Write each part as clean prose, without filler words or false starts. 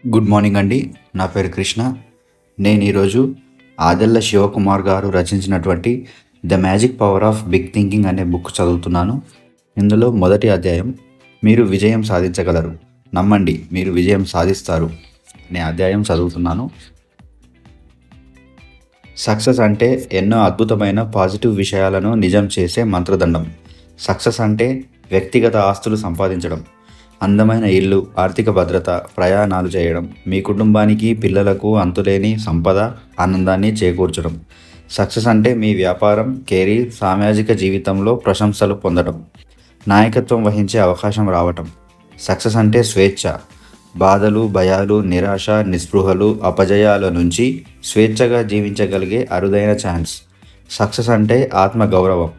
Good morning అండి. నా పేరు కృష్ణ. నేను ఈరోజు ఆదెల్ల శివకుమార్ గారు రచించినటువంటి 'the magic power of big thinking' అనే బుక్ చదువుతున్నాను. ఇందులో మొదటి అధ్యాయం, మీరు విజయం సాధించగలరు, నమ్మండి మీరు విజయం సాధిస్తారు అనే అధ్యాయం చదువుతున్నాను. సక్సెస్ అంటే ఎన్నో అద్భుతమైన పాజిటివ్ విషయాలను నిజం చేసే మంత్రదండం. సక్సెస్ అంటే వ్యక్తిగత ఆస్తులు సంపాదించడం, అందమైన ఇల్లు, ఆర్థిక భద్రత, ప్రయాణాలు చేయడం, మీ కుటుంబానికి పిల్లలకు అంతులేని సంపద, ఆనందాన్ని చేకూర్చడం. సక్సెస్ అంటే మీ వ్యాపారం, కెరీర్, సామాజిక జీవితంలో ప్రశంసలు పొందడం, నాయకత్వం వహించే అవకాశం రావటం. సక్సెస్ అంటే స్వేచ్ఛ, బాధలు, భయాలు, నిరాశ, నిస్పృహలు, అపజయాల నుంచి స్వేచ్ఛగా జీవించగలిగే అరుదైన ఛాన్స్. సక్సెస్ అంటే ఆత్మగౌరవం,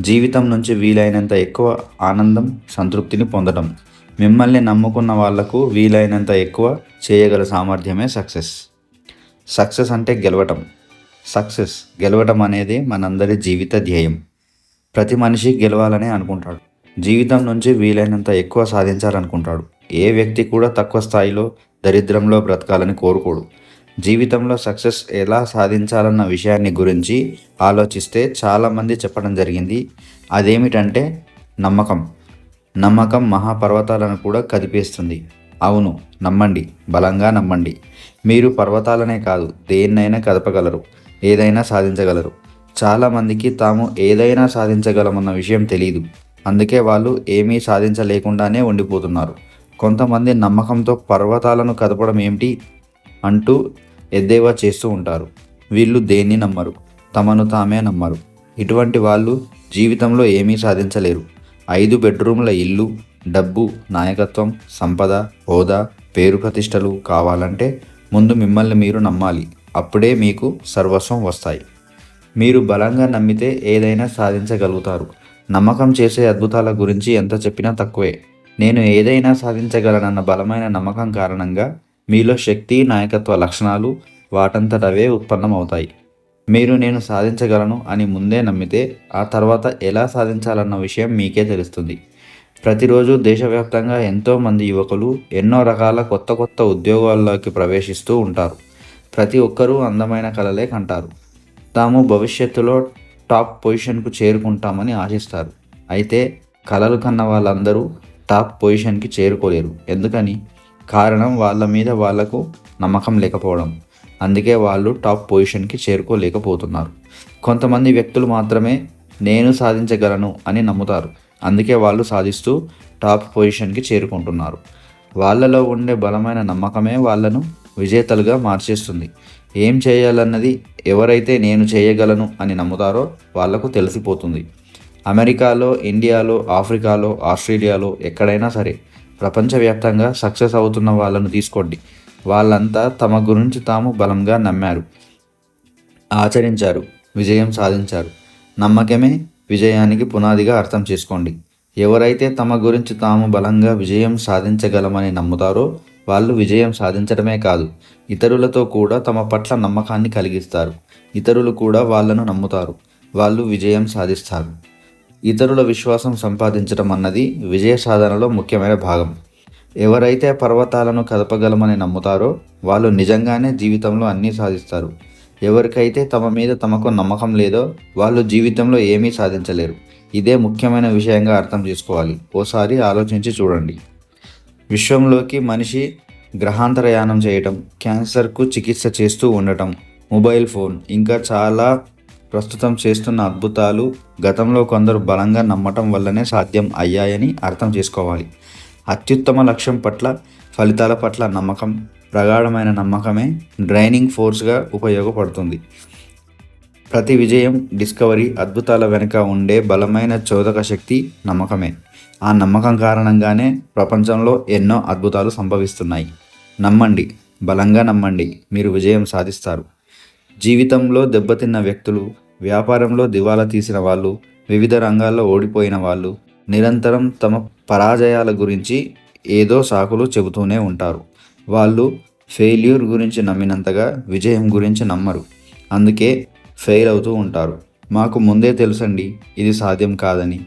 జీవితం నుంచి వీలైనంత ఎక్కువ ఆనందం, సంతృప్తిని పొందడం. మిమ్మల్ని నమ్ముకున్న వాళ్లకు వీలైనంత ఎక్కువ చేయగల సామర్థ్యమే సక్సెస్. సక్సెస్ అంటే గెలవటం. గెలవటం అనేది మనందరి జీవిత ధ్యేయం. ప్రతి మనిషి గెలవాలని అనుకుంటాడు. జీవితం నుంచి వీలైనంత ఎక్కువ సాధించాలనుకుంటాడు. ఏ వ్యక్తి కూడా తక్కువ స్థాయిలో, దరిద్రంలో బ్రతకాలని కోరుకోడు. జీవితంలో సక్సెస్ ఎలా సాధించాలన్న విషయాన్ని గురించి ఆలోచిస్తే చాలామంది చెప్పడం జరిగింది. అదేమిటంటే నమ్మకం. నమ్మకం మహాపర్వతాలను కూడా కదిపేస్తుంది. అవును, నమ్మండి, బలంగా నమ్మండి. మీరు పర్వతాలనే కాదు, దేన్నైనా కదపగలరు, ఏదైనా సాధించగలరు. చాలామందికి తాము ఏదైనా సాధించగలమన్న విషయం తెలియదు. అందుకే వాళ్ళు ఏమీ సాధించలేకుండానే ఉండిపోతున్నారు. కొంతమంది నమ్మకంతో పర్వతాలను కదపడం ఏమిటి అంటూ ఎద్దేవా చేస్తూ ఉంటారు. వీళ్ళు దేన్ని నమ్మరు, తమను తామే నమ్మరు. ఇటువంటి వాళ్ళు జీవితంలో ఏమీ సాధించలేరు. 5 బెడ్రూమ్ల ఇల్లు, డబ్బు, నాయకత్వం, సంపద, హోదా, పేరు ప్రతిష్టలు కావాలంటే ముందు మిమ్మల్ని మీరు నమ్మాలి. అప్పుడే మీకు సర్వస్వం వస్తాయి. మీరు బలంగా నమ్మితే ఏదైనా సాధించగలుగుతారు. నమ్మకం చేసే అద్భుతాల గురించి ఎంత చెప్పినా తక్కువే. నేను ఏదైనా సాధించగలనన్న బలమైన నమ్మకం కారణంగా మీలో శక్తి, నాయకత్వ లక్షణాలు వాటంతటవే ఉత్పన్నమవుతాయి. మీరు నేను సాధించగలను అని ముందే నమ్మితే ఆ తర్వాత ఎలా సాధించాలన్న విషయం మీకే తెలుస్తుంది. ప్రతిరోజు దేశవ్యాప్తంగా ఎంతోమంది యువకులు ఎన్నో రకాల కొత్త కొత్త ఉద్యోగాల్లోకి ప్రవేశిస్తూ ఉంటారు. ప్రతి ఒక్కరూ అందమైన కలలే కంటారు. తాము భవిష్యత్తులో టాప్ పొజిషన్కు చేరుకుంటామని ఆశిస్తారు. అయితే కలలు కన్న వాళ్ళందరూ టాప్ పొజిషన్కి చేరుకోలేరు. ఎందుకని? కారణం వాళ్ళ మీద వాళ్లకు నమ్మకం లేకపోవడం. అందుకే వాళ్ళు టాప్ పొజిషన్కి చేరుకోలేకపోతున్నారు. కొంతమంది వ్యక్తులు మాత్రమే నేను సాధించగలను అని నమ్ముతారు. అందుకే వాళ్ళు సాధిస్తూ టాప్ పొజిషన్కి చేరుకుంటున్నారు. వాళ్ళలో ఉండే బలమైన నమ్మకమే వాళ్ళను విజేతలుగా మార్చేస్తుంది. ఏం చేయాలన్నది ఎవరైతే నేను చేయగలను అని నమ్ముతారో వాళ్లకు తెలిసిపోతుంది. అమెరికాలో, ఇండియాలో, ఆఫ్రికాలో, ఆస్ట్రేలియాలో, ఎక్కడైనా సరే ప్రపంచవ్యాప్తంగా సక్సెస్ అవుతున్న వాళ్ళను తీసుకోండి. వాళ్ళంతా తమ గురించి తాము బలంగా నమ్మారు, ఆచరించారు, విజయం సాధించారు. నమ్మకమే విజయానికి పునాదిగా అర్థం చేసుకోండి. ఎవరైతే తమ గురించి తాము బలంగా విజయం సాధించగలమని నమ్ముతారో వాళ్ళు విజయం సాధించడమే కాదు, ఇతరులతో కూడా తమ పట్ల నమ్మకాన్ని కలిగిస్తారు. ఇతరులు కూడా వాళ్ళను నమ్ముతారు. వాళ్ళు విజయం సాధిస్తారు. ఇతరుల విశ్వాసం సంపాదించడం అన్నది విజయ సాధనలో ముఖ్యమైన భాగం. ఎవరైతే పర్వతాలను కదపగలమని నమ్ముతారో వాళ్ళు నిజంగానే జీవితంలో అన్నీ సాధిస్తారు. ఎవరికైతే తమ మీద తమకు నమ్మకం లేదో వాళ్ళు జీవితంలో ఏమీ సాధించలేరు. ఇదే ముఖ్యమైన విషయంగా అర్థం చేసుకోవాలి. ఓసారి ఆలోచించి చూడండి. విశ్వంలోకి మనిషి గ్రహాంతరయానం చేయటం, క్యాన్సర్కు చికిత్స చేస్తూ ఉండటం, మొబైల్ ఫోన్, ఇంకా చాలా ప్రస్తుతం చేస్తున్న అద్భుతాలు గతంలో కొందరు బలంగా నమ్మటం వల్లనే సాధ్యం అయ్యాయని అర్థం చేసుకోవాలి. అత్యుత్తమ లక్ష్యం పట్ల, ఫలితాల పట్ల నమ్మకం, ప్రగాఢమైన నమ్మకమే డ్రైనింగ్ ఫోర్స్గా ఉపయోగపడుతుంది. ప్రతి విజయం, డిస్కవరీ, అద్భుతాల వెనుక ఉండే బలమైన చోదక శక్తి నమ్మకమే. ఆ నమ్మకం కారణంగానే ప్రపంచంలో ఎన్నో అద్భుతాలు సంభవిస్తున్నాయి. నమ్మండి, బలంగా నమ్మండి, మీరు విజయం సాధిస్తారు. జీవితంలో దెబ్బతిన్న వ్యక్తులు, వ్యాపారంలో దివాలా తీసిన వాళ్ళు, వివిధ రంగాల్లో ఓడిపోయిన వాళ్ళు నిరంతరం తమ పరాజయాల గురించి ఏదో సాకులు చెబుతూనే ఉంటారు. వాళ్ళు ఫెయిల్యూర్ గురించి నమ్మినంతగా విజయం గురించి నమ్మరు. అందుకే ఫెయిల్ అవుతూ ఉంటారు. మాకు ముందే తెలుసండి ఇది సాధ్యం కాదని,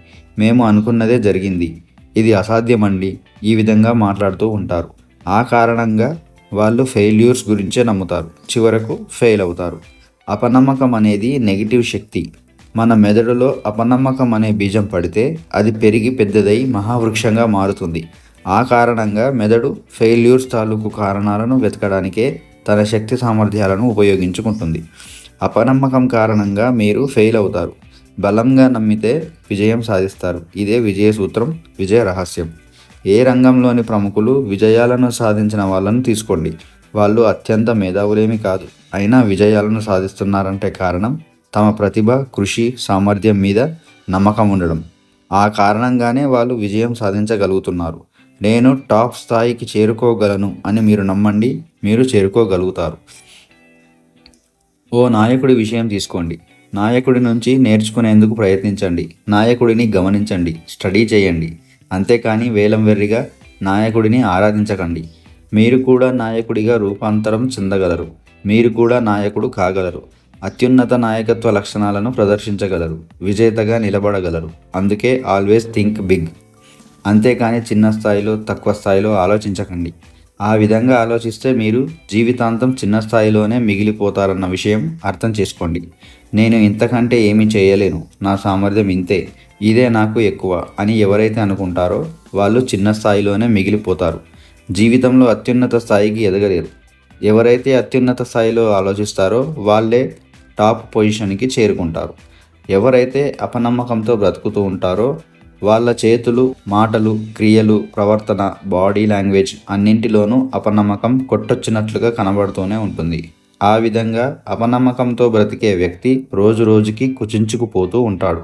మేము అనుకున్నదే జరిగింది, ఇది అసాధ్యమండి, ఈ విధంగా మాట్లాడుతూ ఉంటారు. ఆ కారణంగా వాళ్ళు ఫెయిల్యూర్స్ గురించే నమ్ముతారు, చివరకు ఫెయిల్ అవుతారు. అపనమ్మకం అనేది నెగిటివ్ శక్తి. మన మెదడులో అపనమ్మకం అనే బీజం పడితే అది పెరిగి పెద్దదై మహావృక్షంగా మారుతుంది. ఆ కారణంగా మెదడు ఫెయిల్యూర్స్ తాలూకు కారణాలను వెతకడానికే తన శక్తి సామర్థ్యాలను ఉపయోగించుకుంటుంది. అపనమ్మకం కారణంగా మీరు ఫెయిల్ అవుతారు. బలంగా నమ్మితే విజయం సాధిస్తారు. ఇదే విజయ సూత్రం, విజయ రహస్యం. ఏ రంగంలోని ప్రముఖులు విజయాలను సాధించిన వాళ్ళను తీసుకోండి. వాళ్ళు అత్యంత మేధావులేమీ కాదు, అయినా విజయాలను సాధిస్తున్నారంటే కారణం తమ ప్రతిభ, కృషి, సామర్థ్యం మీద నమ్మకం ఉండడం. ఆ కారణంగానే వాళ్ళు విజయం సాధించగలుగుతున్నారు. నేను టాప్ స్థాయికి చేరుకోగలను అని మీరు నమ్మండి, మీరు చేరుకోగలుగుతారు. ఓ నాయకుడి విషయం తీసుకోండి. నాయకుడి నుంచి నేర్చుకునేందుకు ప్రయత్నించండి. నాయకుడిని గమనించండి, స్టడీ చేయండి. అంతేకాని వేలం వెర్రిగా నాయకుడిని ఆరాధించకండి. మీరు కూడా నాయకుడిగా రూపాంతరం చెందగలరు. మీరు కూడా నాయకుడు కాగలరు. అత్యున్నత నాయకత్వ లక్షణాలను ప్రదర్శించగలరు. విజేతగా నిలబడగలరు. అందుకే ఆల్వేస్ థింక్ బిగ్. అంతేకాని చిన్న స్థాయిలో, తక్కువ స్థాయిలో ఆలోచించకండి. ఆ విధంగా ఆలోచిస్తే మీరు జీవితాంతం చిన్న స్థాయిలోనే మిగిలిపోతారన్న విషయం అర్థం చేసుకోండి. నేను ఇంతకంటే ఏమీ చేయలేను, నా సామర్థ్యం ఇంతే, ఇదే నాకు ఎక్కువ అని ఎవరైతే అనుకుంటారో వాళ్ళు చిన్న స్థాయిలోనే మిగిలిపోతారు. జీవితంలో అత్యున్నత స్థాయికి ఎదగలేరు. ఎవరైతే అత్యున్నత స్థాయిలో ఆలోచిస్తారో వాళ్ళే టాప్ పొజిషన్కి చేరుకుంటారు. ఎవరైతే అపనమ్మకంతో బ్రతుకుతూ ఉంటారో వాళ్ళ చేతులు, మాటలు, క్రియలు, ప్రవర్తన, బాడీ లాంగ్వేజ్ అన్నింటిలోనూ అపనమ్మకం కొట్టొచ్చినట్లుగా కనబడుతూనే ఉంటుంది. ఆ విధంగా అపనమ్మకంతో బ్రతికే వ్యక్తి రోజు రోజుకి కుచించుకుపోతూ ఉంటాడు.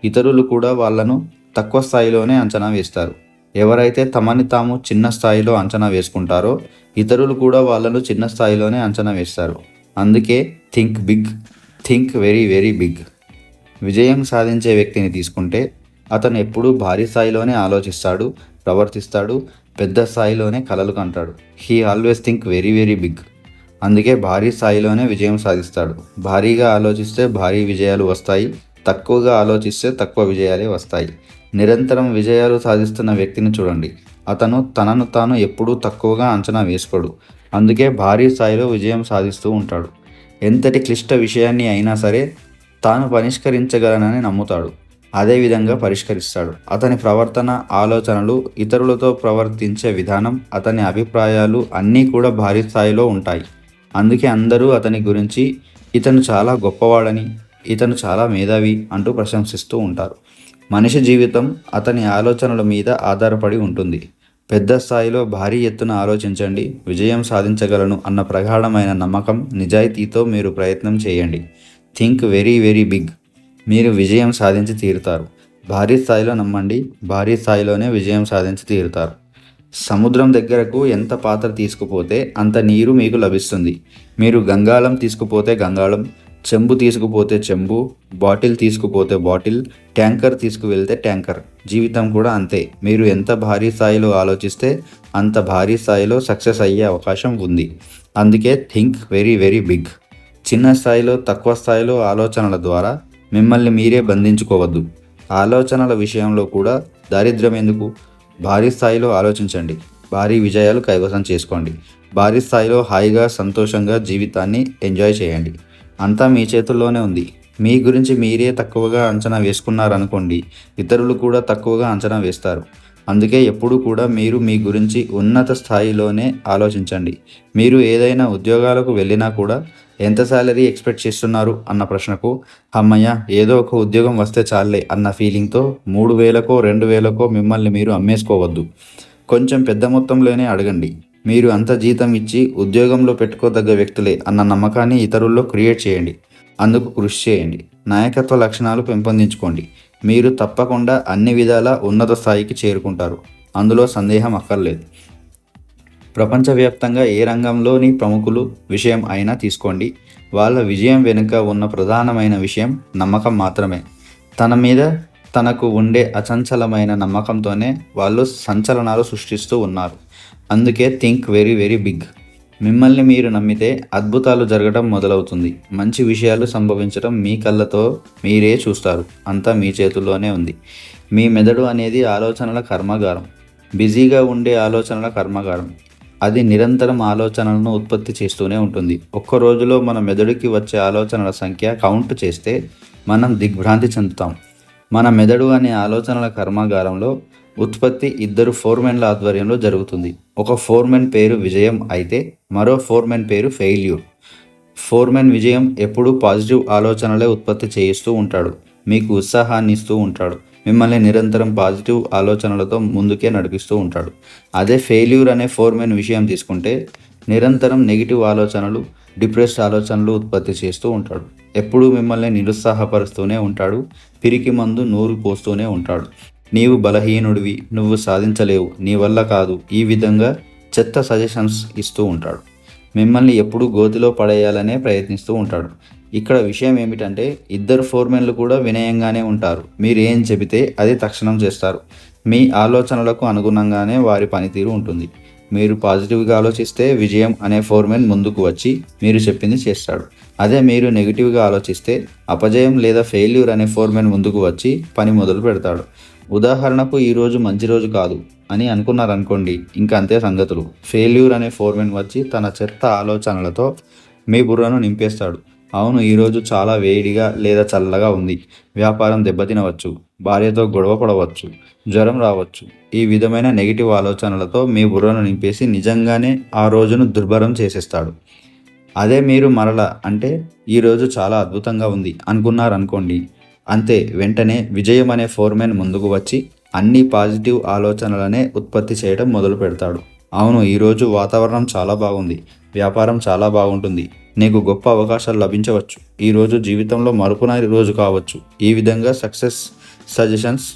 ఇతరులు కూడా వాళ్ళను తక్కువ స్థాయిలోనే అంచనా వేస్తారు. ఎవరైతే తమని తాము చిన్న స్థాయిలో అంచనా వేసుకుంటారో ఇతరులు కూడా వాళ్ళను చిన్న స్థాయిలోనే అంచనా వేస్తారు. అందుకే think big, think very very big. విజయం సాధించే వ్యక్తిని తీసుకుంటే అతను ఎప్పుడూ భారీ స్థాయిలోనే ఆలోచిస్తాడు, ప్రవర్తిస్తాడు, పెద్ద స్థాయిలోనే కలలు కంటాడు. He always think very very big. అందుకే భారీ స్థాయిలోనే విజయం సాధిస్తాడు. భారీగా ఆలోచిస్తే భారీ విజయాలు వస్తాయి, తక్కువగా ఆలోచిస్తే తక్కువ విజయాలే వస్తాయి. నిరంతరం విజయాలు సాధిస్తున్న వ్యక్తిని చూడండి. అతను తనను తాను ఎప్పుడూ తక్కువగా అంచనా వేసుకోడు. అందుకే భారీ స్థాయిలో విజయం సాధిస్తూ ఉంటాడు. ఎంతటి క్లిష్ట విషయాన్ని అయినా సరే తాను పరిష్కరించగలనని నమ్ముతాడు. అదేవిధంగా పరిష్కరిస్తాడు. అతని ప్రవర్తన, ఆలోచనలు, ఇతరులతో ప్రవర్తించే విధానం, అతని అభిప్రాయాలు అన్నీ కూడా భారీ స్థాయిలో ఉంటాయి. అందుకే అందరూ అతని గురించి ఇతను చాలా గొప్పవాడని, ఇతను చాలా మేధావి అంటూ ప్రశంసిస్తూ ఉంటారు. మనిషి జీవితం అతని ఆలోచనల మీద ఆధారపడి ఉంటుంది. పెద్ద స్థాయిలో భారీ ఎత్తున ఆలోచించండి, విజయం సాధించగలను అన్న ప్రగాఢమైన నమ్మకం, నిజాయితీతో మీరు ప్రయత్నం చేయండి. Think very very big. మీరు విజయం సాధించి తీరుతారు. భారీ స్థాయిలో నమ్మండి, భారీ స్థాయిలోనే విజయం సాధించి తీరుతారు. సముద్రం దగ్గరకు ఎంత పాత్ర తీసుకుపోతే అంత నీరు మీకు లభిస్తుంది. మీరు గంగాళం తీసుకుపోతే గంగాళం, చెంబు తీసుకుపోతే చెంబు, బాటిల్ తీసుకుపోతే బాటిల్, ట్యాంకర్ తీసుకువెళ్తే ట్యాంకర్. జీవితం కూడా అంతే. మీరు ఎంత భారీ స్థాయిలో ఆలోచిస్తే అంత భారీ స్థాయిలో సక్సెస్ అయ్యే అవకాశం ఉంది. అందుకే థింక్ వెరీ వెరీ బిగ్. చిన్న స్థాయిలో, తక్కువ స్థాయిలో ఆలోచనల ద్వారా మిమ్మల్ని మీరే బంధించుకోవద్దు. ఆలోచనల విషయంలో కూడా దారిద్ర్యం ఎందుకు? భారీ స్థాయిలో ఆలోచించండి, భారీ విజయాలు కైవసం చేసుకోండి. భారీ స్థాయిలో హాయిగా, సంతోషంగా జీవితాన్ని ఎంజాయ్ చేయండి. అంతా మీ చేతుల్లోనే ఉంది. మీ గురించి మీరే తక్కువగా అంచనా వేసుకున్నారనుకోండి, ఇతరులు కూడా తక్కువగా అంచనా వేస్తారు. అందుకే ఎప్పుడూ కూడా మీరు మీ గురించి ఉన్నత స్థాయిలోనే ఆలోచించండి. మీరు ఏదైనా ఉద్యోగాలకు వెళ్ళినా కూడా ఎంత శాలరీ ఎక్స్పెక్ట్ చేస్తున్నారు అన్న ప్రశ్నకు, అమ్మయ్య ఏదో ఒక ఉద్యోగం వస్తే చాలే అన్న ఫీలింగ్తో 3,000కో 2,000కో మిమ్మల్ని మీరు అమ్మేసుకోవద్దు. కొంచెం పెద్ద మొత్తంలోనే అడగండి. మీరు అంత జీతం ఇచ్చి ఉద్యోగంలో పెట్టుకోదగ్గ వ్యక్తులే అన్న నమ్మకాన్ని ఇతరుల్లో క్రియేట్ చేయండి. అందుకు కృషి చేయండి. నాయకత్వ లక్షణాలు పెంపొందించుకోండి. మీరు తప్పకుండా అన్ని విధాలా ఉన్నత స్థాయికి చేరుకుంటారు. అందులో సందేహం అక్కర్లేదు. ప్రపంచవ్యాప్తంగా ఏ రంగంలోని ప్రముఖులు విషయం అయినా తీసుకోండి. వాళ్ళ విజయం వెనుక ఉన్న ప్రధానమైన విషయం నమ్మకం మాత్రమే. తన మీద తనకు ఉండే అచంచలమైన నమ్మకంతోనే వాళ్ళు సంచలనాలు సృష్టిస్తూ ఉన్నారు. అందుకే థింక్ వెరీ వెరీ బిగ్. మిమ్మల్ని మీరు నమ్మితే అద్భుతాలు జరగడం మొదలవుతుంది. మంచి విషయాలు సంభవించడం మీ కళ్ళతో మీరే చూస్తారు. అంతా మీ చేతుల్లోనే ఉంది. మీ మెదడు అనేది ఆలోచనల కర్మాగారం. బిజీగా ఉండే ఆలోచనల కర్మాగారం. అది నిరంతరం ఆలోచనలను ఉత్పత్తి చేస్తూనే ఉంటుంది. ఒక్క రోజులో మన మెదడుకి వచ్చే ఆలోచనల సంఖ్య కౌంట్ చేస్తే మనం దిగ్భ్రాంతి చెందుతాం. మన మెదడు అనే ఆలోచనల కర్మాగారంలో ఉత్పత్తి ఇద్దరు ఫోర్మెన్ల ఆధ్వర్యంలో జరుగుతుంది. ఒక ఫోర్మెన్ పేరు విజయం అయితే మరో ఫోర్మెన్ పేరు ఫెయిల్యూర్. ఫోర్మెన్ విజయం ఎప్పుడూ పాజిటివ్ ఆలోచనలే ఉత్పత్తి చేయిస్తూ ఉంటాడు. మీకు ఉత్సాహాన్ని ఇస్తూ ఉంటాడు. మిమ్మల్ని నిరంతరం పాజిటివ్ ఆలోచనలతో ముందుకే నడిపిస్తూ ఉంటాడు. అదే ఫెయిల్యూర్ అనే ఫోర్మెన్ విషయం తీసుకుంటే నిరంతరం నెగిటివ్ ఆలోచనలు, డిప్రెస్డ్ ఆలోచనలు ఉత్పత్తి చేస్తూ ఉంటాడు. ఎప్పుడూ మిమ్మల్ని నిరుత్సాహపరుస్తూనే ఉంటాడు. పిరికి మందు నూరు పోస్తూనే ఉంటాడు. నీవు బలహీనుడివి, నువ్వు సాధించలేవు, నీ వల్ల కాదు, ఈ విధంగా చెత్త సజెషన్స్ ఇస్తూ ఉంటాడు. మిమ్మల్ని ఎప్పుడూ గోతిలో పడేయాలనే ప్రయత్నిస్తూ ఉంటాడు. ఇక్కడ విషయం ఏమిటంటే ఇద్దరు ఫోర్మెన్లు కూడా వినయంగానే ఉంటారు. మీరు ఏం చెబితే అది తక్షణం చేస్తారు. మీ ఆలోచనలకు అనుగుణంగానే వారి పనితీరు ఉంటుంది. మీరు పాజిటివ్గా ఆలోచిస్తే విజయం అనే ఫోర్మెన్ ముందుకు వచ్చి మీరు చెప్పింది చేస్తాడు. అదే మీరు నెగిటివ్గా ఆలోచిస్తే అపజయం లేదా ఫెయిల్యూర్ అనే ఫోర్మెన్ ముందుకు వచ్చి పని మొదలు పెడతాడు. ఉదాహరణకు ఈరోజు మంచి రోజు కాదు అని అనుకున్నారనుకోండి, ఇంకా అంతే సంగతులు. ఫెయిల్యూర్ అనే ఫోర్మెన్ వచ్చి తన చెత్త ఆలోచనలతో మీ బుర్రను నింపేస్తాడు. అవును, ఈరోజు చాలా వేడిగా లేదా చల్లగా ఉంది, వ్యాపారం దెబ్బతినవచ్చు, భార్యతో గొడవ పడవచ్చు, జ్వరం రావచ్చు. ఈ విధమైన నెగిటివ్ ఆలోచనలతో మీ బుర్రను నింపేసి నిజంగానే ఆ రోజును దుర్భరం చేసేస్తాడు. అదే మీరు మరలా అంటే ఈరోజు చాలా అద్భుతంగా ఉంది అనుకున్నారనుకోండి, అంతే, వెంటనే విజయం అనే ఫోర్మెన్ ముందుకు వచ్చి అన్ని పాజిటివ్ ఆలోచనలనే ఉత్పత్తి చేయడం మొదలు పెడతాడు. అవును, ఈరోజు వాతావరణం చాలా బాగుంది, వ్యాపారం చాలా బాగుంటుంది, నీకు గొప్ప అవకాశాలు లభించవచ్చు, ఈరోజు జీవితంలో మరుపురాని రోజు కావచ్చు. ఈ విధంగా సక్సెస్ సజెషన్స్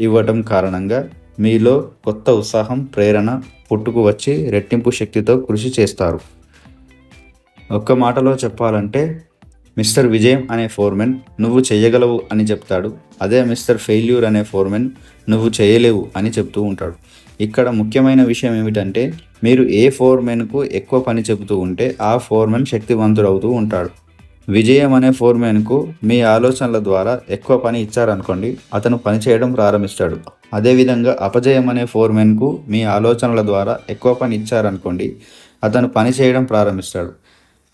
ఇవ్వటం కారణంగా మీలో కొత్త ఉత్సాహం, ప్రేరణ పుట్టుకు వచ్చి రెట్టింపు శక్తితో కృషి చేస్తారు. ఒక్క మాటలో చెప్పాలంటే మిస్టర్ విజయం అనే ఫోర్మెన్ నువ్వు చేయగలవు అని చెప్తాడు. అదే మిస్టర్ ఫెయిల్యూర్ అనే ఫోర్మెన్ నువ్వు చేయలేవు అని చెప్తూ ఉంటాడు. ఇక్కడ ముఖ్యమైన విషయం ఏమిటంటే మీరు ఏ ఫోర్మెన్కు ఎక్కువ పని చెబుతూ ఉంటే ఆ ఫోర్మెన్ శక్తివంతుడవుతూ ఉంటాడు. విజయం అనే ఫోర్మెన్కు మీ ఆలోచనల ద్వారా ఎక్కువ పని ఇచ్చారనుకోండి, అతను పని చేయడం ప్రారంభిస్తాడు. అదేవిధంగా అపజయం అనే ఫోర్మెన్కు మీ ఆలోచనల ద్వారా ఎక్కువ పని ఇచ్చారనుకోండి, అతను పని చేయడం ప్రారంభిస్తాడు.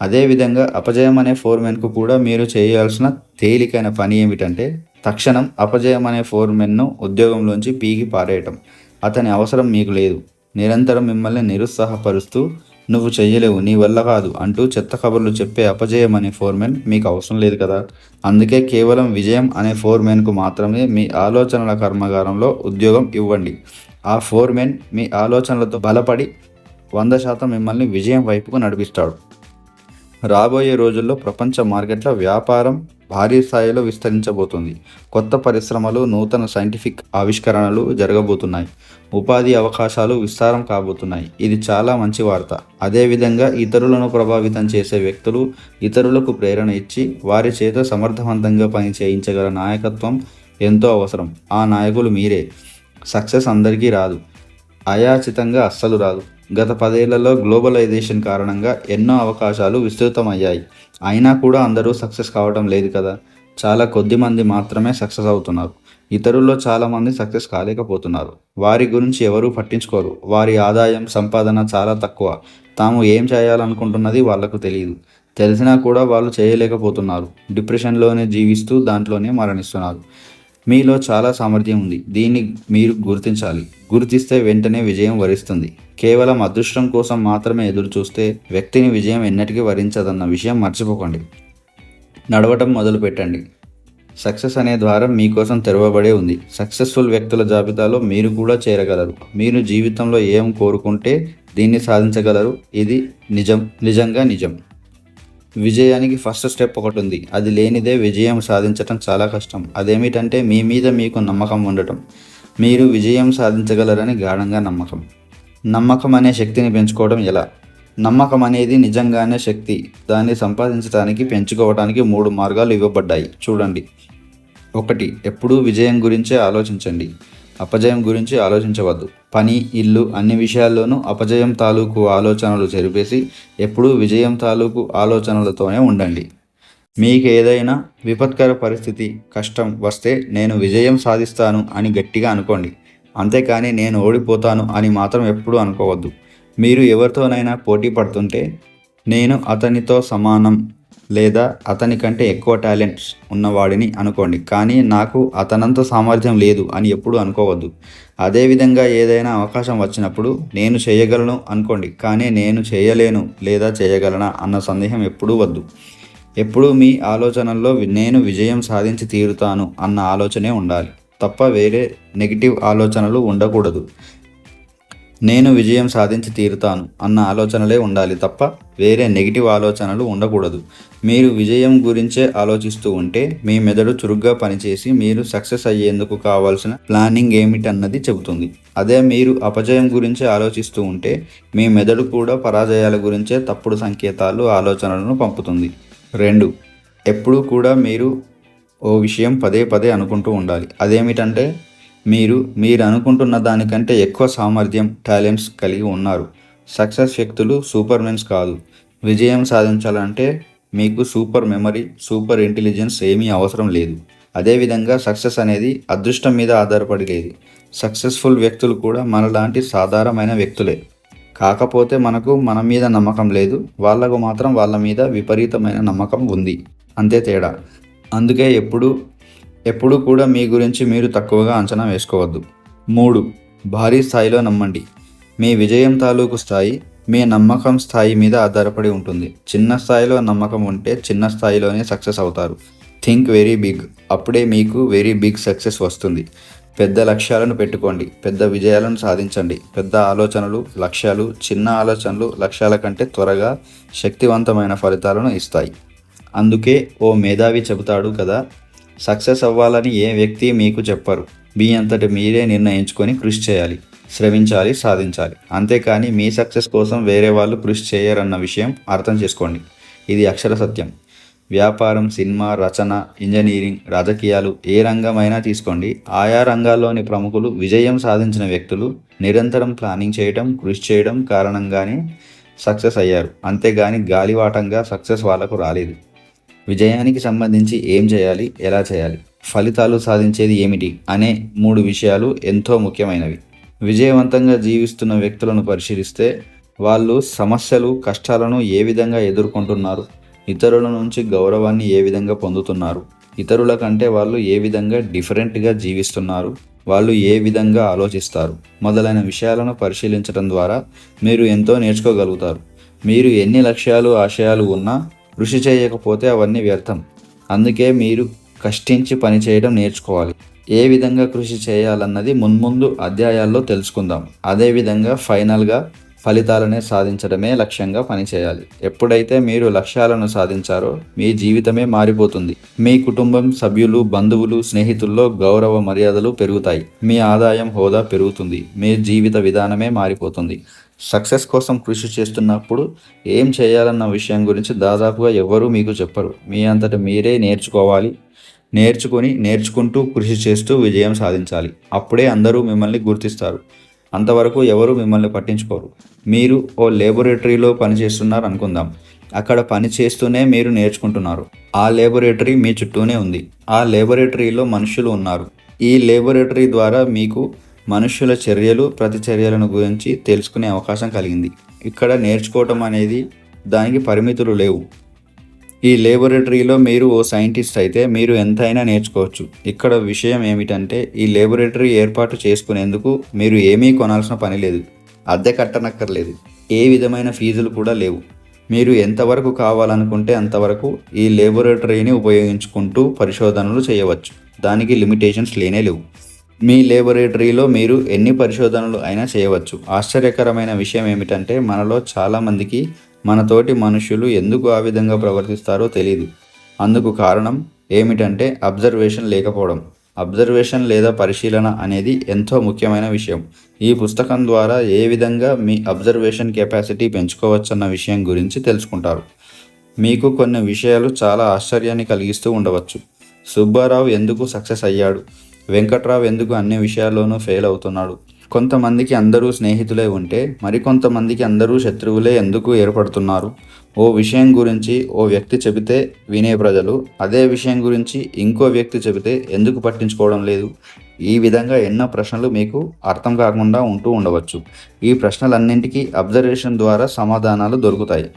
అదేవిధంగా అపజయం అనే ఫోర్మెన్కు కూడా మీరు చేయాల్సిన తేలికైన పని ఏమిటంటే తక్షణం అపజయం అనే ఫోర్మెన్ను ఉద్యోగంలోంచి పీకి పారేయటం. అతని అవసరం మీకు లేదు. నిరంతరం మిమ్మల్ని నిరుత్సాహపరుస్తూ నువ్వు చెయ్యలేవు, నీ వల్ల కాదు అంటూ చెత్త కబుర్లు చెప్పే అపజయం అనే ఫోర్మెన్ మీకు అవసరం లేదు కదా. అందుకే కేవలం విజయం అనే ఫోర్మెన్కు మాత్రమే మీ ఆలోచనల కర్మాగారంలో ఉద్యోగం ఇవ్వండి. ఆ ఫోర్మెన్ మీ ఆలోచనలతో బలపడి 100% మిమ్మల్ని విజయం వైపుకు నడిపిస్తాడు. రాబోయే రోజుల్లో ప్రపంచ మార్కెట్ల వ్యాపారం భారీ స్థాయిలో విస్తరించబోతుంది. కొత్త పరిశ్రమలు, నూతన సైంటిఫిక్ ఆవిష్కరణలు జరగబోతున్నాయి. ఉపాధి అవకాశాలు విస్తారం కాబోతున్నాయి. ఇది చాలా మంచి వార్త. అదేవిధంగా ఇతరులను ప్రభావితం చేసే వ్యక్తులు, ఇతరులకు ప్రేరణ ఇచ్చి వారి చేత సమర్థవంతంగా పని చేయించగల నాయకత్వం ఎంతో అవసరం. ఆ నాయకులు మీరే. సక్సెస్ అందరికీ రాదు, అయాచితంగా అస్సలు రాదు. గత 10 ఏళ్లలో గ్లోబలైజేషన్ కారణంగా ఎన్నో అవకాశాలు విస్తృతమయ్యాయి. అయినా కూడా అందరూ సక్సెస్ కావడం లేదు కదా. చాలా కొద్ది మంది మాత్రమే సక్సెస్ అవుతున్నారు. ఇతరుల్లో చాలామంది సక్సెస్ కాలేకపోతున్నారు. వారి గురించి ఎవరూ పట్టించుకోరు. వారి ఆదాయం, సంపాదన చాలా తక్కువ. తాము ఏం చేయాలనుకుంటున్నది వాళ్లకు తెలియదు. తెలిసినా కూడా వాళ్ళు చేయలేకపోతున్నారు. డిప్రెషన్లోనే జీవిస్తూ దాంట్లోనే మరణిస్తున్నారు. మీలో చాలా సామర్థ్యం ఉంది. దీన్ని మీరు గుర్తించాలి. గుర్తిస్తే వెంటనే విజయం వరిస్తుంది. కేవలం అదృష్టం కోసం మాత్రమే ఎదురు చూస్తే వ్యక్తిని విజయం ఎన్నటికీ వరించదన్న విషయం మర్చిపోకండి. నడవటం మొదలు పెట్టండి. సక్సెస్ అనే ద్వారం మీకోసం తెరవబడే ఉంది. సక్సెస్ఫుల్ వ్యక్తుల జాబితాలో మీరు కూడా చేరగలరు. మీరు జీవితంలో ఏం కోరుకుంటే దీన్ని సాధించగలరు. ఇది నిజంగా నిజం. విజయానికి ఫస్ట్ స్టెప్ ఒకటి ఉంది. అది లేనిదే విజయం సాధించటం చాలా కష్టం. అదేమిటంటే మీ మీద మీకు నమ్మకం ఉండటం. మీరు విజయం సాధించగలరని గాఢంగా నమ్మకం. నమ్మకం అనే శక్తిని పెంచుకోవడం ఎలా? నమ్మకం అనేది నిజంగానే శక్తి. దాన్ని సంపాదించడానికి, పెంచుకోవడానికి 3 మార్గాలు ఇవ్వబడ్డాయి. చూడండి. 1. ఎప్పుడూ విజయం గురించే ఆలోచించండి. అపజయం గురించి ఆలోచించవద్దు. పని, ఇల్లు అన్ని విషయాల్లోనూ అపజయం తాలూకు ఆలోచనలు చెరిపేసి ఎప్పుడూ విజయం తాలూకు ఆలోచనలతోనే ఉండండి. మీకు ఏదైనా విపత్కర పరిస్థితి, కష్టం వస్తే నేను విజయం సాధిస్తాను అని గట్టిగా అనుకోండి. అంతేకాని నేను ఓడిపోతాను అని మాత్రం ఎప్పుడూ అనుకోవద్దు. మీరు ఎవరితోనైనా పోటీ పడుతుంటే నేను అతనితో సమానం లేదా అతని కంటే ఎక్కువ టాలెంట్స్ ఉన్నవాడిని అనుకోండి, కానీ నాకు అతనంత సామర్థ్యం లేదు అని ఎప్పుడూ అనుకోవద్దు. అదేవిధంగా ఏదైనా అవకాశం వచ్చినప్పుడు నేను చేయగలను అనుకోండి, కానీ నేను చేయలేను లేదా చేయగలనా అన్న సందేహం ఎప్పుడూ వద్దు. ఎప్పుడూ మీ ఆలోచనల్లో నేను విజయం సాధించి తీరుతాను అన్న ఆలోచనే ఉండాలి తప్ప వేరే నెగిటివ్ ఆలోచనలు ఉండకూడదు. నేను విజయం సాధించి తీరుతాను అన్న ఆలోచనలే ఉండాలి తప్ప వేరే నెగిటివ్ ఆలోచనలు ఉండకూడదు. మీరు విజయం గురించే ఆలోచిస్తూ ఉంటే మీ మెదడు చురుగ్గా పనిచేసి మీరు సక్సెస్ అయ్యేందుకు కావాల్సిన ప్లానింగ్ ఏమిటన్నది చెబుతుంది. అదే మీరు అపజయం గురించే ఆలోచిస్తూ ఉంటే మీ మెదడు కూడా పరాజయాల గురించే తప్పుడు సంకేతాలు, ఆలోచనలను పంపుతుంది. 2. ఎప్పుడూ కూడా మీరు ఓ విషయం పదే పదే అనుకుంటూ ఉండాలి. అదేమిటంటే మీరు అనుకుంటున్న దానికంటే ఎక్కువ సామర్థ్యం, టాలెంట్స్ కలిగి ఉన్నారు. సక్సెస్ వ్యక్తులు సూపర్మెన్స్ కాదు. విజయం సాధించాలంటే మీకు సూపర్ మెమరీ, సూపర్ ఇంటెలిజెన్స్ ఏమీ అవసరం లేదు. అదేవిధంగా సక్సెస్ అనేది అదృష్టం మీద ఆధారపడి లేదు. సక్సెస్ఫుల్ వ్యక్తులు కూడా మనలాంటి సాధారణమైన వ్యక్తులే. కాకపోతే మనకు మన మీద నమ్మకం లేదు, వాళ్ళకు మాత్రం వాళ్ళ మీద విపరీతమైన నమ్మకం ఉంది, అంతే తేడా. అందుకే ఎప్పుడూ కూడా మీ గురించి మీరు తక్కువగా అంచనా వేసుకోవద్దు. 3. భారీ స్థాయిలో నమ్మండి. మీ విజయం తాలూకు స్థాయి మీ నమ్మకం స్థాయి మీద ఆధారపడి ఉంటుంది. చిన్న స్థాయిలో నమ్మకం ఉంటే చిన్న స్థాయిలోనే సక్సెస్ అవుతారు. థింక్ వెరీ బిగ్, అప్పుడే మీకు వెరీ బిగ్ సక్సెస్ వస్తుంది. పెద్ద లక్ష్యాలను పెట్టుకోండి, పెద్ద విజయాలను సాధించండి. పెద్ద ఆలోచనలు, లక్ష్యాలు చిన్న ఆలోచనలు లక్ష్యాల కంటే త్వరగా శక్తివంతమైన ఫలితాలను ఇస్తాయి. అందుకే ఓ మేధావి చెబుతాడు కదా, సక్సెస్ అవ్వాలని ఏ వ్యక్తి మీకు చెప్పరు. మీ అంతటి మీరే నిర్ణయించుకొని కృషి చేయాలి, శ్రమించాలి, సాధించాలి. అంతేకాని మీ సక్సెస్ కోసం వేరే వాళ్ళు కృషి చేయరన్న విషయం అర్థం చేసుకోండి. ఇది అక్షర సత్యం. వ్యాపారం, సినిమా, రచన, ఇంజనీరింగ్, రాజకీయాలు ఏ రంగమైనా తీసుకోండి. ఆయా రంగాల్లోని ప్రముఖులు, విజయం సాధించిన వ్యక్తులు నిరంతరం ప్లానింగ్ చేయడం, కృషి చేయడం కారణంగానే సక్సెస్ అయ్యారు. అంతేగాని గాలివాటంగా సక్సెస్ వాళ్ళకు రాలేదు. విజయానికి సంబంధించి ఏం చేయాలి, ఎలా చేయాలి, ఫలితాలు సాధించేది ఏమిటి అనే 3 విషయాలు ఎంతో ముఖ్యమైనవి. విజయవంతంగా జీవిస్తున్న వ్యక్తులను పరిశీలిస్తే వాళ్ళు సమస్యలు, కష్టాలను ఏ విధంగా ఎదుర్కొంటున్నారు, ఇతరుల నుంచి గౌరవాన్ని ఏ విధంగా పొందుతున్నారు, ఇతరుల కంటే వాళ్ళు ఏ విధంగా డిఫరెంట్గా జీవిస్తున్నారు, వాళ్ళు ఏ విధంగా ఆలోచిస్తారు మొదలైన విషయాలను పరిశీలించడం ద్వారా మీరు ఎంతో నేర్చుకోగలుగుతారు. మీరు ఎన్ని లక్ష్యాలు, ఆశయాలు ఉన్నా కృషి చేయకపోతే అవన్నీ వ్యర్థం. అందుకే మీరు కష్టించి పనిచేయడం నేర్చుకోవాలి. ఏ విధంగా కృషి చేయాలన్నది మున్ముందు అధ్యాయాల్లో తెలుసుకుందాం. అదేవిధంగా ఫైనల్గా ఫలితాలనే సాధించడమే లక్ష్యంగా పనిచేయాలి. ఎప్పుడైతే మీరు లక్ష్యాలను సాధించారో మీ జీవితమే మారిపోతుంది. మీ కుటుంబం సభ్యులు, బంధువులు, స్నేహితుల్లో గౌరవ మర్యాదలు పెరుగుతాయి. మీ ఆదాయం, హోదా పెరుగుతుంది. మీ జీవిత విధానమే మారిపోతుంది. సక్సెస్ కోసం కృషి చేస్తున్నప్పుడు ఏం చేయాలన్న విషయం గురించి దాదాపుగా ఎవ్వరూ మీకు చెప్పరు. మీ అంతట మీరే నేర్చుకుంటూ కృషి చేస్తూ విజయం సాధించాలి. అప్పుడే అందరూ మిమ్మల్ని గుర్తిస్తారు. అంతవరకు ఎవరు మిమ్మల్ని పట్టించుకోరు. మీరు ఓ లేబొరేటరీలో పనిచేస్తున్నారు అనుకుందాం. అక్కడ పని చేస్తూనే మీరు నేర్చుకుంటున్నారు. ఆ లేబొరేటరీ మీ చుట్టూనే ఉంది. ఆ లేబొరేటరీలో మనుషులు ఉన్నారు. ఈ లేబొరేటరీ ద్వారా మీకు మనుష్యుల చర్యలు, ప్రతిచర్యలను గురించి తెలుసుకునే అవకాశం కలిగింది. ఇక్కడ నేర్చుకోవటం అనేది దానికి పరిమితులు లేవు. ఈ లేబొరేటరీలో మీరు ఓ సైంటిస్ట్ అయితే మీరు ఎంతైనా నేర్చుకోవచ్చు. ఇక్కడ విషయం ఏమిటంటే ఈ లేబొరేటరీ ఏర్పాటు చేసుకునేందుకు మీరు ఏమీ కొనాల్సిన పని లేదు, అద్దె కట్టనక్కర్లేదు, ఏ విధమైన ఫీజులు కూడా లేవు. మీరు ఎంతవరకు కావాలనుకుంటే అంతవరకు ఈ లేబొరేటరీని ఉపయోగించుకుంటూ పరిశోధనలు చేయవచ్చు. దానికి లిమిటేషన్స్ లేనే లేవు. మీ లేబొరేటరీలో మీరు ఎన్ని పరిశోధనలు అయినా చేయవచ్చు. ఆశ్చర్యకరమైన విషయం ఏమిటంటే మనలో చాలామందికి మనతోటి మనుషులు ఎందుకు ఆ విధంగా ప్రవర్తిస్తారో తెలియదు. అందుకు కారణం ఏమిటంటే అబ్జర్వేషన్ లేకపోవడం. అబ్జర్వేషన్ లేదా పరిశీలన అనేది ఎంతో ముఖ్యమైన విషయం. ఈ పుస్తకం ద్వారా ఏ విధంగా మీ అబ్జర్వేషన్ కెపాసిటీ పెంచుకోవచ్చన్న విషయం గురించి తెలుసుకుంటారు. మీకు కొన్ని విషయాలు చాలా ఆశ్చర్యాన్ని కలిగిస్తూ ఉండవచ్చు. సుబ్బారావు ఎందుకు సక్సెస్ అయ్యాడు, వెంకట్రావు ఎందుకు అన్ని విషయాల్లోనూ ఫెయిల్ అవుతున్నాడు, కొంతమందికి అందరూ స్నేహితులే ఉంటే మరికొంతమందికి అందరూ శత్రువులే ఎందుకు ఏర్పడుతున్నారు, ఓ విషయం గురించి ఓ వ్యక్తి చెబితే వినే ప్రజలు అదే విషయం గురించి ఇంకో వ్యక్తి చెబితే ఎందుకు పట్టించుకోవడం లేదు, ఈ విధంగా ఎన్నో ప్రశ్నలు మీకు అర్థం కాకుండా ఉంటూ ఉండవచ్చు. ఈ ప్రశ్నలన్నింటికీ అబ్జర్వేషన్ ద్వారా సమాధానాలు దొరుకుతాయి.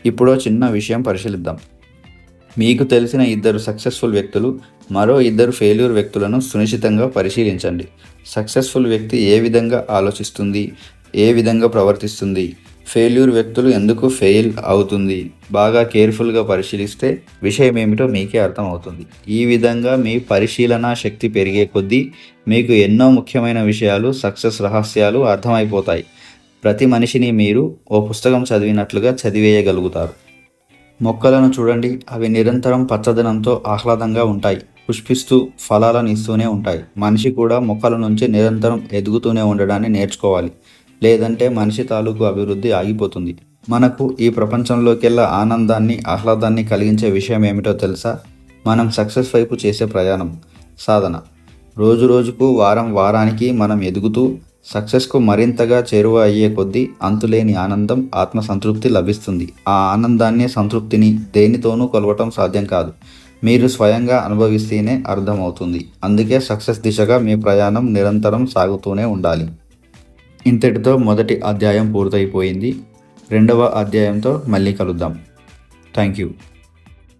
ఇప్పుడో చిన్న విషయం పరిశీలిద్దాం. మీకు తెలిసిన 2 సక్సెస్ఫుల్ వ్యక్తులు, మరో 2 ఫెయిల్యూర్ వ్యక్తులను సునిశితంగా పరిశీలించండి. సక్సెస్ఫుల్ వ్యక్తి ఏ విధంగా ఆలోచిస్తుంది, ఏ విధంగా ప్రవర్తిస్తుంది, ఫెయిల్యూర్ వ్యక్తులు ఎందుకు ఫెయిల్ అవుతుంది, బాగా కేర్ఫుల్గా పరిశీలిస్తే విషయం ఏమిటో మీకే అర్థమవుతుంది. ఈ విధంగా మీ పరిశీలన శక్తి పెరిగే కొద్దీ మీకు ఎన్నో ముఖ్యమైన విషయాలు, సక్సెస్ రహస్యాలు అర్థమైపోతాయి. ప్రతి మనిషిని మీరు ఓ పుస్తకం చదివినట్లుగా చదివేయగలుగుతారు. మొక్కలను చూడండి, అవి నిరంతరం పచ్చదనంతో ఆహ్లాదంగా ఉంటాయి, పుష్పిస్తూ ఫలాలను ఇస్తూనే ఉంటాయి. మనిషి కూడా మొక్కల నుంచి నిరంతరం ఎదుగుతూనే ఉండడాన్ని నేర్చుకోవాలి. లేదంటే మనిషి తాలూకు అభివృద్ధి ఆగిపోతుంది. మనకు ఈ ప్రపంచంలోకెల్లా ఆనందాన్ని, ఆహ్లాదాన్ని కలిగించే విషయం ఏమిటో తెలుసా? మనం సక్సెస్ వైపు చేసే ప్రయాణం, సాధన. రోజు రోజుకు, వారం వారానికి మనం ఎదుగుతూ సక్సెస్కు మరింతగా చేరువ అయ్యే కొద్దీ అంతులేని ఆనందం, ఆత్మసంతృప్తి లభిస్తుంది. ఆ ఆనందాన్ని, సంతృప్తిని దేనితోనూ కొలవటం సాధ్యం కాదు. మీరు స్వయంగా అనుభవిస్తేనే అర్థమవుతుంది. అందుకే సక్సెస్ దిశగా మీ ప్రయాణం నిరంతరం సాగుతూనే ఉండాలి. ఇంతటితో మొదటి అధ్యాయం పూర్తయిపోయింది. 2వ అధ్యాయంతో మళ్ళీ కలుద్దాం. Thank you.